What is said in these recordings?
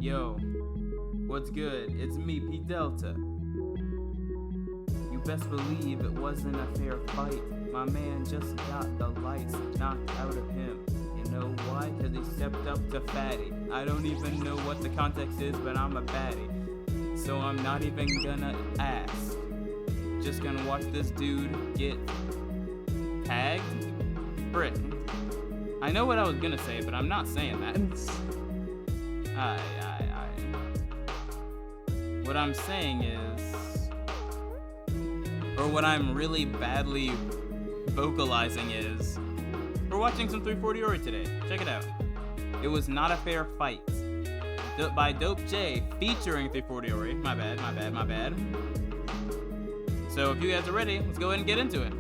Yo, what's good? It's me, P Delta. You best believe it wasn't a fair fight. My man just got the lights knocked out of him. You know why? Cause he stepped up to Fatty. I don't even know what the context is, but I'm a baddie. So I'm not even gonna ask. Just gonna watch this dude get tagged? Brit. I know what I was gonna say, but I'm not saying that. What I'm saying is, or what I'm really badly vocalizing is, we're watching some 3Fortiori today. Check it out. It was not a fair fight. By Dope J featuring 3Fortiori. My bad. So if you guys are ready, let's go ahead and get into it.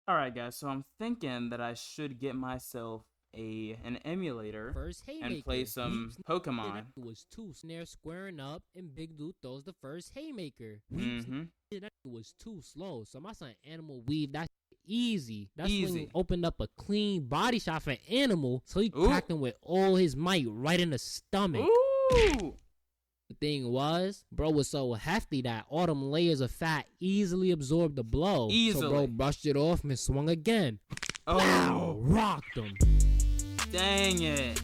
Alright guys, so I'm thinking that I should get myself an emulator and play some Pokemon. It was two snares squaring up and Big Dude throws the first haymaker. That was too slow, so my son Animal weaved that easy. That swing opened up a clean body shot for Animal, so he cracked him with all his might right in the stomach. Ooh! The thing was, bro was so hefty that all them layers of fat easily absorbed the blow. So bro brushed it off and swung again. Oh! Wow, rocked him. Dang it.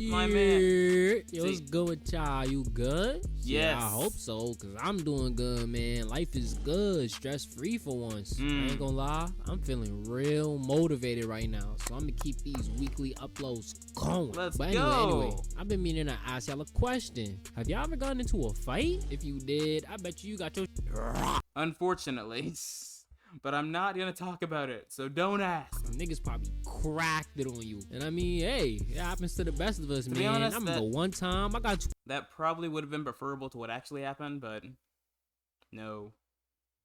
My yeah. man. Yo, what's good with y'all? You good? Yes. Yeah, I hope so, because I'm doing good, man. Life is good. Stress-free for once. I ain't gonna lie. I'm feeling real motivated right now, so I'm gonna keep these weekly uploads going. Let's but anyway, I've been meaning to ask y'all a question. Have y'all ever gotten into a fight? If you did, I bet you got your Unfortunately. But I'm not gonna talk about it, so don't ask. Niggas probably cracked it on you. And I mean, hey, it happens to the best of us, man. Be honest, I remember one time I got... That probably would have been preferable to what actually happened, but no.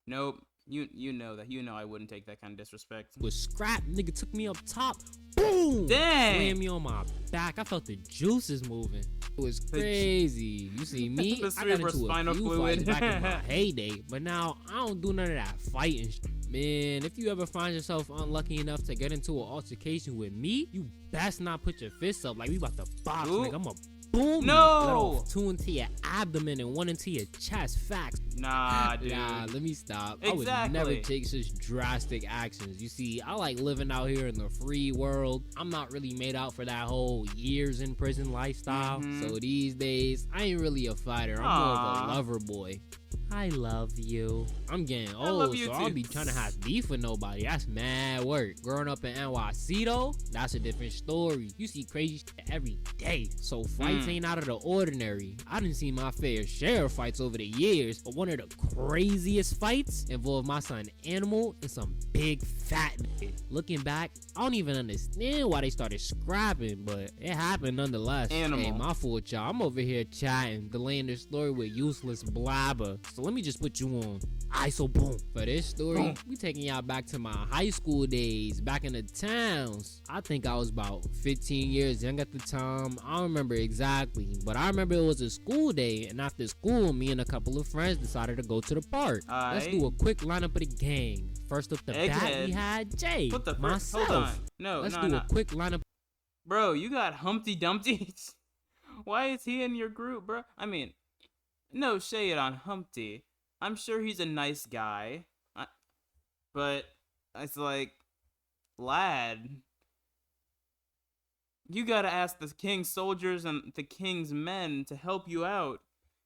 Nope. You know that. You know I wouldn't take that kind of disrespect. Was scrap. Nigga took me up top. Boom! Dang! Slammed me on my back. I felt the juices moving. It was crazy. You see me? I got into a few fights back in my heyday, but now I don't do none of that fighting. Man, if you ever find yourself unlucky enough to get into an altercation with me, you best not put your fists up like we about to box, nigga. I'm a boom. No! Two into your abdomen and one into your chest. Facts. Nah, dude. Nah, let me stop. Exactly. I would never take such drastic actions. You see, I like living out here in the free world. I'm not really made out for that whole years in prison lifestyle. So these days, I ain't really a fighter. I'm more of a lover boy. I love you. I'm getting old, so I'll be trying to have beef with nobody. That's mad work. Growing up in NYC, though, that's a different story. You see crazy shit every day, so fights ain't out of the ordinary. I done seen my fair share of fights over the years, but one of the craziest fights involved my son Animal and some big fat nigga. Looking back, I don't even understand why they started scrapping, but it happened nonetheless. Animal. Hey, my fault, y'all. I'm over here chatting, delaying this story with useless blabber. So let me just put you on. ISO boom. For this story, we taking y'all back to my high school days, back in the towns. I think I was about 15 years young at the time. I don't remember exactly, but I remember it was a school day, and after school, me and a couple of friends decided to go to the park. Let's do a quick lineup of the gang. First up the bat, we had Jay. What the myself. Hold on. No, Let's do a quick lineup. Bro, you got Humpty Dumpty? Why is he in your group, bro? I mean, no shade on Humpty. I'm sure he's a nice guy. But it's like, lad, you gotta ask the king's soldiers and the king's men to help you out.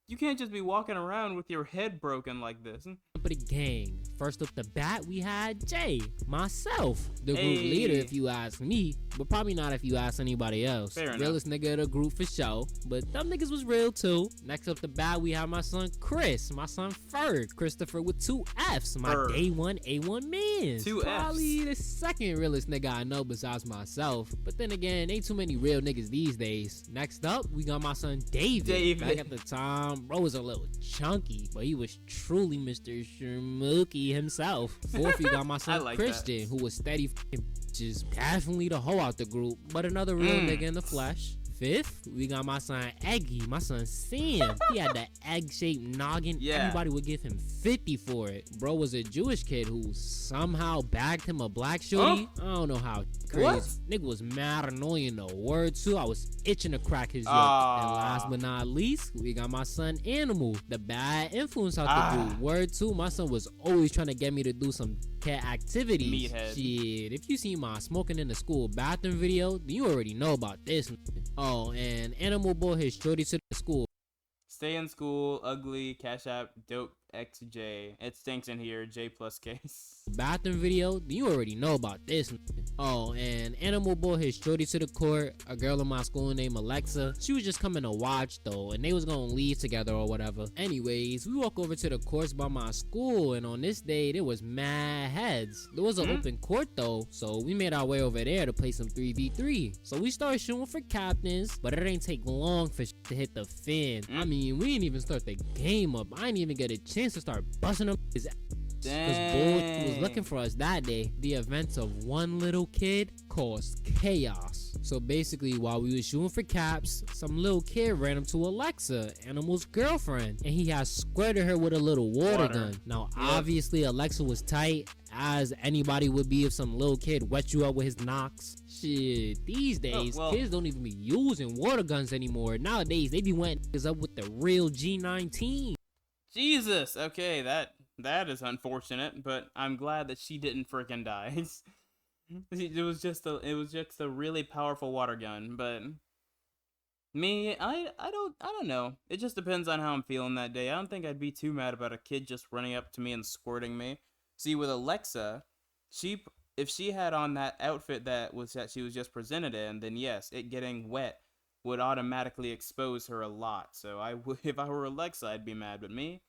You can't just be walking around with your head broken like this. The gang. First up the bat, we had Jay, myself, the group leader if you ask me, but probably not if you ask anybody else. Fair Realest nigga of the group for show, but them niggas was real too. Next up the bat, we have my son Chris, my son Ferg, Christopher with 2 F's, my day one A1 man. 2 F's. Probably the second realest nigga I know besides myself, but then again, ain't too many real niggas these days. Next up, we got my son David. Back at the time, bro was a little chunky, but he was truly Mr. Shmuki himself. Fourth, we got my son Christian, who was steady f***ing bitches. Definitely the hoe out the group, but another real nigga in the flesh. Fifth, we got my son Eggy, my son Sam. He had the egg-shaped noggin. Yeah. Everybody would give him 50 for it. Bro was a Jewish kid who somehow bagged him a black shorty. I don't know how crazy. What? Nigga was mad annoying the word too. I was itching to crack his joke. And last but not least, we got my son Anamul, the bad influence out the group. Word too, my son was always trying to get me to do some cat activities. Meathead. Shit, if you see my smoking in the school bathroom video, then you already know about this. Oh, and Anamul brought his shorty to the school. Stay in school, ugly, cash app, dope, XJ. It stinks in here, J plus case. Bathroom video, you already know about this. Oh, and Anamul brought his shorty to the court, a girl in my school named Alexa. She was just coming to watch though, and they was gonna leave together or whatever. Anyways, we walk over to the courts by my school, and on this day, there was mad heads. There was an open court though, so we made our way over there to play some 3v3. So we started shooting for captains, but it ain't take long for to hit the fin. I mean, we didn't even start the game up. I didn't even get a chance to start busting up his ass. Because Bull was looking for us that day. The events of one little kid caused chaos. So basically, while we were shooting for caps, some little kid ran up to Alexa, Anamul's girlfriend, and he had squirted her with a little water gun. Now, obviously, Alexa was tight, as anybody would be if some little kid wet you up with his knocks. Shit, these days, kids don't even be using water guns anymore. Nowadays, they be wetting niggas up with the real G19. Jesus, okay, that is unfortunate, but I'm glad that she didn't freaking die. It was just a really powerful water gun, but me, I don't know. It just depends on how I'm feeling that day. I don't think I'd be too mad about a kid just running up to me and squirting me. See, with Alexa, if she had on that outfit that she was just presented in, then yes, it getting wet would automatically expose her a lot. So if I were Alexa, I'd be mad. But me,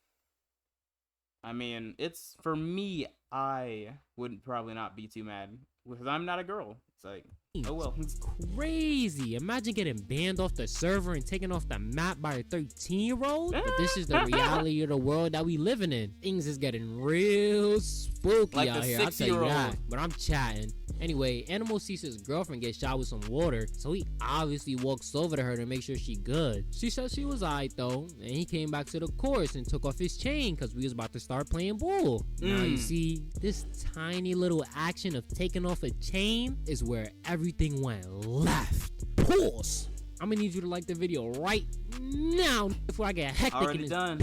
I mean, it's for me, I would probably not be too mad because I'm not a girl. It's like, oh well. It's crazy. Imagine getting banned off the server and taken off the map by a 13-year-old. But this is the reality of the world that we living in. Things is getting real spooky like out here. I'll tell you that. But I'm chatting. Anyway, Anamul sees his girlfriend get shot with some water, so he obviously walks over to her to make sure she good. She said she was alright though, and he came back to the course and took off his chain because we was about to start playing bull. Now you see, this tiny little action of taking off a chain is where everything went left. Pause. I'm gonna need you to like the video right now before I get hectic. Already done.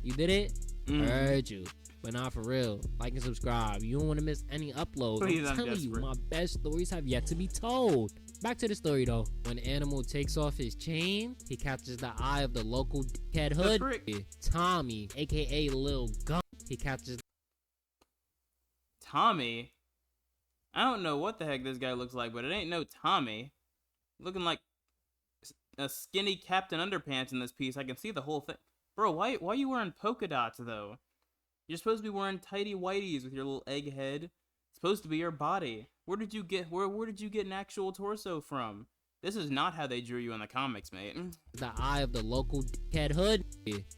You did it? Heard you. But not for real. Like and subscribe. You don't want to miss any uploads. Please, I'm telling you, my best stories have yet to be told. Back to the story though. When Anamul takes off his chain, he catches the eye of the local dickhead hood. Tommy, aka Lil Gun. He catches Tommy? I don't know what the heck this guy looks like, but it ain't no Tommy. Looking like a skinny Captain Underpants in this piece. I can see the whole thing. Bro, why are you wearing polka dots though? You're supposed to be wearing tighty whities with your little egg head. It's supposed to be your body. Where did you get an actual torso from? This is not how they drew you in the comics, mate. The eye of the local dickhead hood.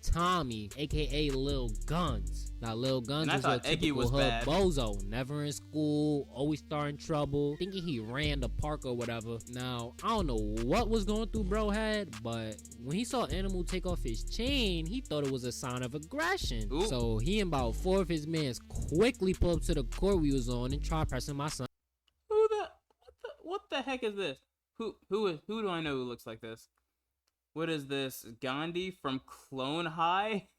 Tommy, aka Lil Guns. Now Lil Guns was a typical hood bozo. Never in school, always starting trouble, thinking he ran the park or whatever. Now, I don't know what was going through bro head, but when he saw Anamul take off his chain, he thought it was a sign of aggression. Ooh. So he and about 4 of his mans quickly pulled up to the court we was on and tried pressing my son. What the heck is this? Who do I know who looks like this? What is this? Gandhi from Clone High?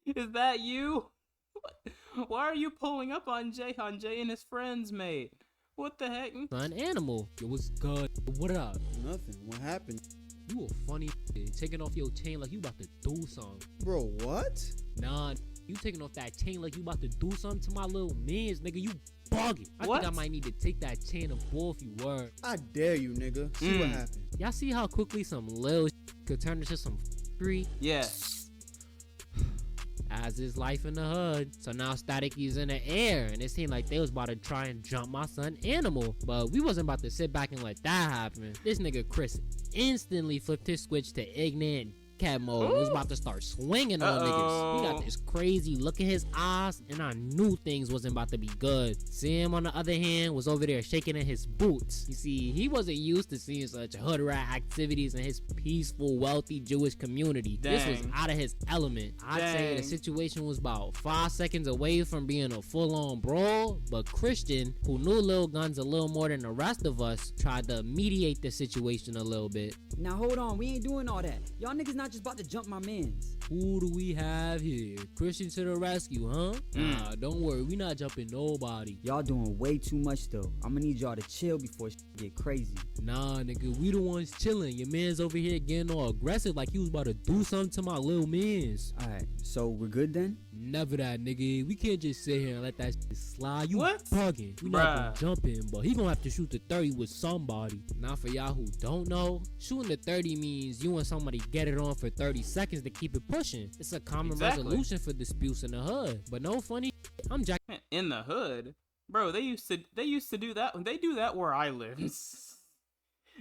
Is that you? What? Why are you pulling up on Jay and his friends, mate? What the heck? Son Anamul. Yo, what's good? What up? Nothing. What happened? You a funny taking off your chain like you about to do something. Bro, what? Nah, you taking off that chain like you about to do something to my little mans, nigga. You bugging. I What? think I might need to take that chain and bull if you were. I dare you, nigga. See what happened. Y'all see how quickly some little could turn into some free? Yeah. As is life in the hood. So now Static is in the air, and it seemed like they was about to try and jump my son Anamul. But we wasn't about to sit back and let that happen. This nigga Chris instantly flipped his switch to ignorant cat mode. He was about to start swinging on niggas. He got this crazy look in his eyes, and I knew things wasn't about to be good. Sam, on the other hand, was over there shaking in his boots. You see, he wasn't used to seeing such hood rat activities in his peaceful, wealthy Jewish community. Dang. This was out of his element. I'd say the situation was about 5 seconds away from being a full-on brawl, but Christian, who knew Lil Guns a little more than the rest of us, tried to mediate the situation a little bit. Now hold on, we ain't doing all that. Y'all niggas not just about to jump my mans. Who do we have here? Christian to the rescue, huh? Nah, don't worry, we not jumping nobody. Y'all doing way too much though. I'ma need y'all to chill before shit get crazy. Nah, nigga, we the ones chilling. Your man's over here getting all aggressive like he was about to do something to my little mans. Alright, so we're good then? Never that, nigga. We can't just sit here and let that shit slide. You What? bugging. We not gonna jump in, but he gonna have to shoot the 30 with somebody. Now for y'all who don't know, shooting the 30 means you and somebody get it on for 30 seconds to keep it pushing. It's a common resolution for disputes in the hood. But no funny, I'm jacking. In the hood, bro. They used to do that. They do that where I live,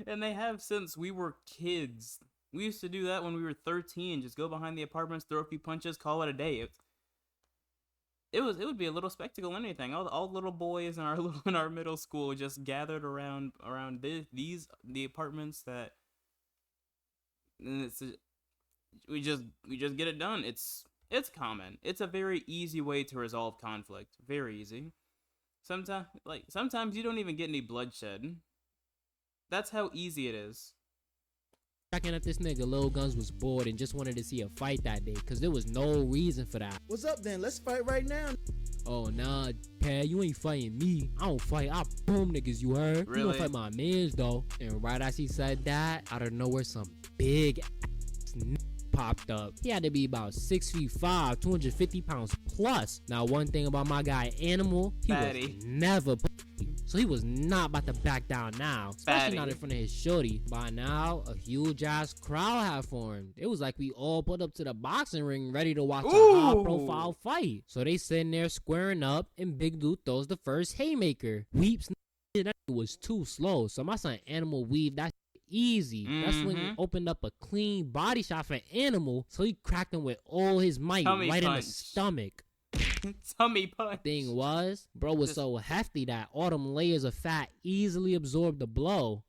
and they have since we were kids. We used to do that when we were 13. Just go behind the apartments, throw a few punches, call it a day. It would be a little spectacle and anything. All little boys in our middle school just gathered around the apartments that. And we just get it done. It's common. It's a very easy way to resolve conflict. Very easy. Sometimes you don't even get any bloodshed. That's how easy it is. Checking at this nigga Lil Guns was bored and just wanted to see a fight that day, cause there was no reason for that. What's up then? Let's fight right now. Oh nah, Pat, you ain't fighting me. I don't fight, I boom niggas, you heard? Really? You don't fight my mans though. And right as he said that, out of nowhere some big ass popped up. He had to be about 6'5", 250 pounds plus. Now one thing about my guy Anamul, he Fatty. was never so he was not about to back down now, especially not in front of his shorty. By now, a huge ass crowd had formed. It was like we all put up to the boxing ring ready to watch a high profile fight. So they sitting there squaring up, and Big Dude throws the first haymaker. Weeps, that was too slow, so my son Anamul weaved that easy. That swing opened up a clean body shot for Anamul, so he cracked him with all his might Tummy right in punch. the stomach. Tummy punch. Thing was, bro was so hefty that all them layers of fat easily absorbed the blow.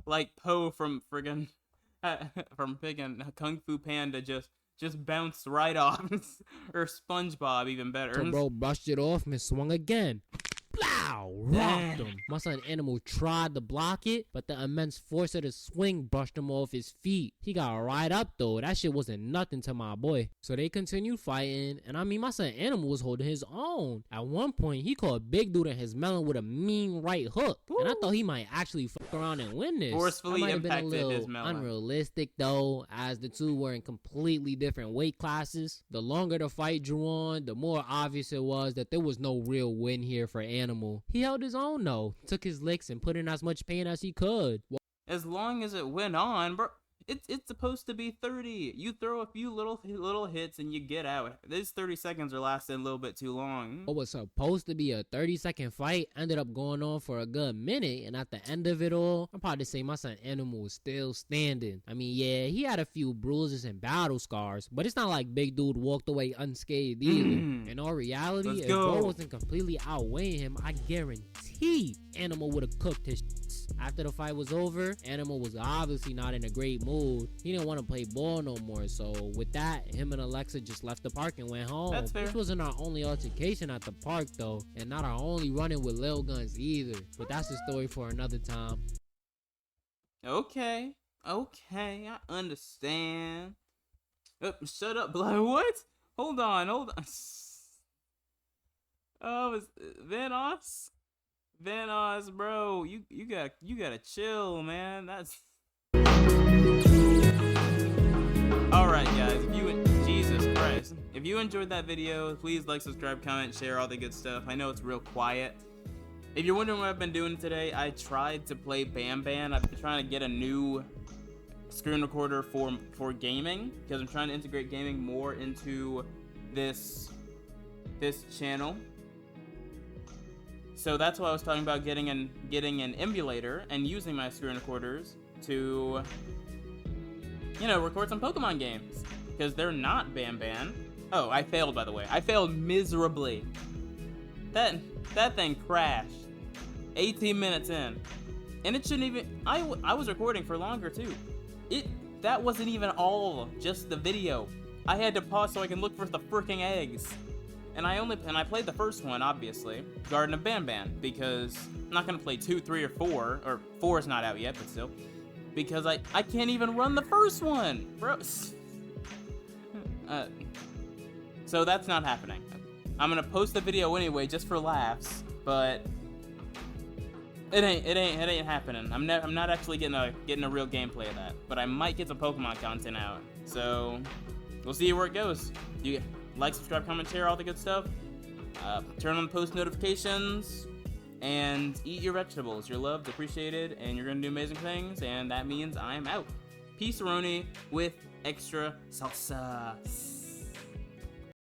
Like Po from friggin' Kung Fu Panda just bounced right off. Or SpongeBob, even better. So bro brushed it off and swung again. Blow! Rocked him. My son Anamul tried to block it, but the immense force of the swing brushed him off his feet. He got right up though. That shit wasn't nothing to my boy. So they continued fighting, and I mean my son Anamul was holding his own. At one point, he caught Big Dude in his melon with a mean right hook, and I thought he might actually fuck around and win this. Forcefully that might have been a impacted little his melon. unrealistic though, as the two were in completely different weight classes. The longer the fight drew on, the more obvious it was that there was no real win here for Anamul. He held his own though, took his licks and put in as much pain as he could. As long as it went on, bro. It's supposed to be 30. You throw a few little hits and you get out. These 30 seconds are lasting a little bit too long. What was supposed to be a 30-second fight ended up going on for a good minute, and at the end of it all, I'm proud to say my son Anamul was still standing. I mean, yeah, he had a few bruises and battle scars, but it's not like Big Dude walked away unscathed either. In all reality, if bro wasn't completely outweighing him, I guarantee Anamul would have cooked his shits. After the fight was over, Anamul was obviously not in a great mood. He didn't want to play ball no more, so with that, him and Alexa just left the park and went home. That's fair. This wasn't our only altercation at the park though, and not our only running with Lil Guns either, but that's a story for another time. Okay, I understand. Shut up, blood. What? Hold on. Oh, it's Vanos, bro. You gotta chill, man. That's. Alright guys, Jesus Christ. If you enjoyed that video, please like, subscribe, comment, share, all the good stuff. I know it's real quiet. If you're wondering what I've been doing today, I tried to play Bam Bam. I've been trying to get a new screen recorder for gaming, because I'm trying to integrate gaming more into this channel. So that's why I was talking about getting an emulator and using my screen recorders to record some Pokemon games. Because they're not Ban. Oh, I failed, by the way. I failed miserably. That thing crashed 18 minutes in. And it shouldn't even... I was recording for longer, too. That wasn't even all just the video. I had to pause so I can look for the freaking eggs. And I played the first one, obviously, Garden of Ban, because I'm not gonna play 2, 3, or 4, or 4 is not out yet, but still, because I can't even run the first one, bro. So that's not happening. I'm gonna post the video anyway, just for laughs, but it ain't happening. I'm not actually getting a real gameplay of that, but I might get some Pokemon content out. So we'll see where it goes. You like, subscribe, comment, share, all the good stuff. Turn on post notifications, and eat your vegetables. You're loved, appreciated, and you're gonna do amazing things, and that means I'm out. Peace-a-roni with extra salsa.